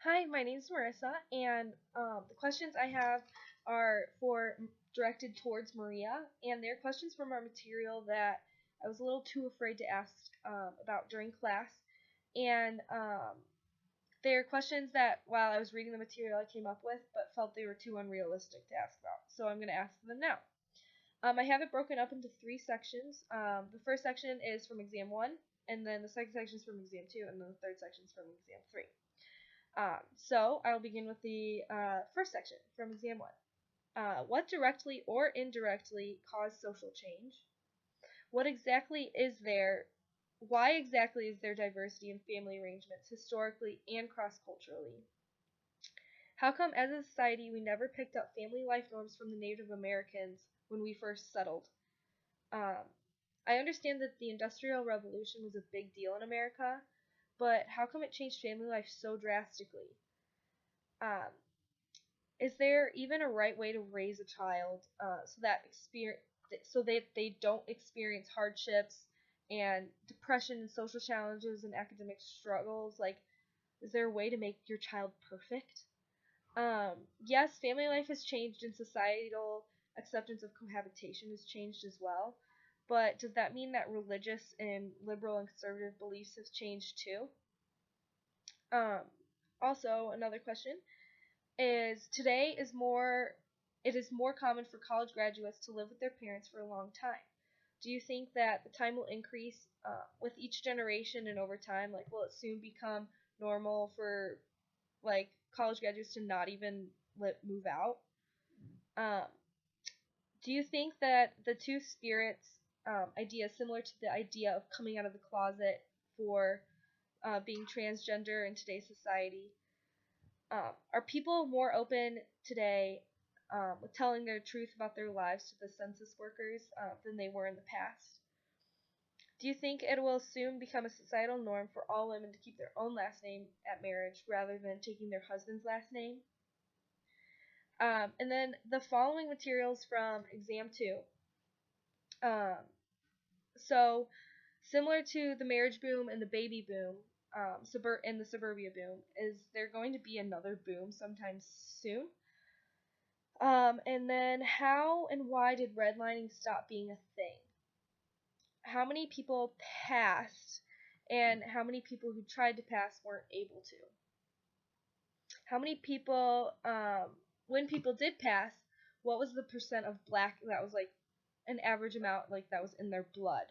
Hi, my name's Marissa, and the questions I have are directed towards Maria, and they're questions from our material that I was a little too afraid to ask about during class, and they're questions that while I was reading the material I came up with, but felt they were too unrealistic to ask about. So I'm going to ask them now. I have it broken up into three sections. The first section is from Exam 1, and then the second section is from Exam 2, and then the third section is from Exam 3. So I'll begin with the first section from Exam 1. What directly or indirectly caused social change? What exactly is there? Why exactly is there diversity in family arrangements historically and cross-culturally? How come as a society we never picked up family life norms from the Native Americans when we first settled? Um, I understand that the Industrial Revolution was a big deal in America, but how come it changed family life so drastically? Um, is there even a right way to raise a child so that they don't experience hardships and depression and social challenges and academic struggles? Like, is there a way to make your child perfect? Yes, family life has changed and societal acceptance of cohabitation has changed as well. But does that mean that religious and liberal and conservative beliefs have changed too? Um, Also, another question is today is more it is more common for college graduates to live with their parents for a long time. Do you think that the time will increase with each generation and over time? Like, will it soon become normal for like college graduates to not even move out? Um, do you think that the two spirits idea is similar to the idea of coming out of the closet for being transgender in today's society? Are people more open today with telling their truth about their lives to the census workers than they were in the past? Do you think it will soon become a societal norm for all women to keep their own last name at marriage rather than taking their husband's last name? And then the following materials from Exam 2. Um, so, similar to the marriage boom and the baby boom, and the suburbia boom, is there going to be another boom sometime soon? And then how and why did redlining stop being a thing? How many people passed, and how many people who tried to pass weren't able to? How many people, when people did pass, what was the percent of black that was like an average amount like that was in their blood?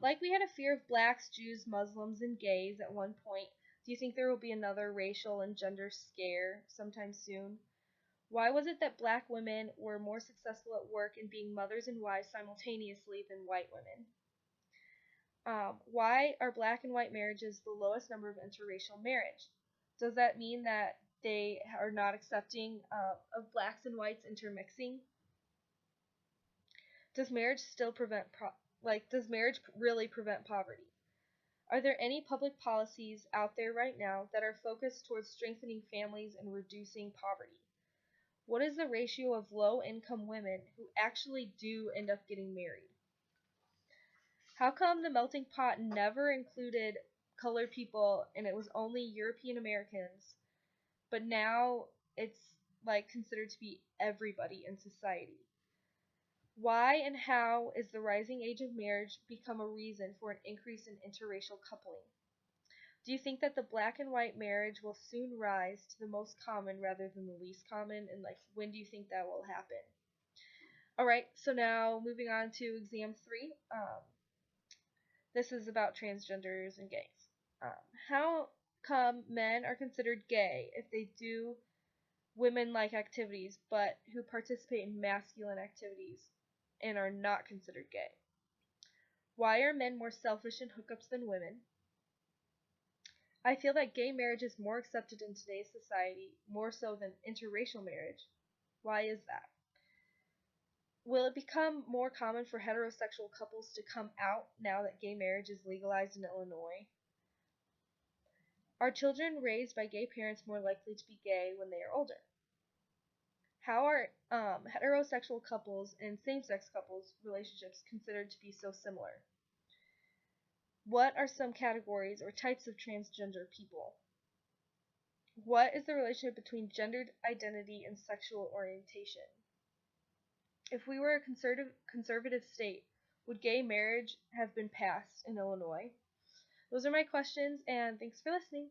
Like we had a fear of blacks, Jews, Muslims, and gays at one point. Do you think there will be another racial and gender scare sometime soon? Why was it that black women were more successful at work and being mothers and wives simultaneously than white women? Why are black and white marriages the lowest number of interracial marriage? Does that mean that they are not accepting of blacks and whites intermixing? Does marriage still does marriage really prevent poverty? Are there any public policies out there right now that are focused towards strengthening families and reducing poverty? What is the ratio of low-income women who actually do end up getting married? How come the melting pot never included colored people and it was only European Americans, but now it's like considered to be everybody in society? Why and how is the rising age of marriage become a reason for an increase in interracial coupling? Do you think that the black and white marriage will soon rise to the most common rather than the least common? And like, when do you think that will happen? All right, so now moving on to exam 3. This is about transgenders and gays. How come men are considered gay if they do women-like activities, but who participate in masculine activities and are not considered gay? Why are men more selfish in hookups than women? I feel that gay marriage is more accepted in today's society, more so than interracial marriage. Why is that? Will it become more common for heterosexual couples to come out now that gay marriage is legalized in Illinois? Are children raised by gay parents more likely to be gay when they are older? How are heterosexual couples and same-sex couples relationships considered to be so similar? What are some categories or types of transgender people? What is the relationship between gendered identity and sexual orientation? If we were a conservative state, would gay marriage have been passed in Illinois? Those are my questions, and thanks for listening.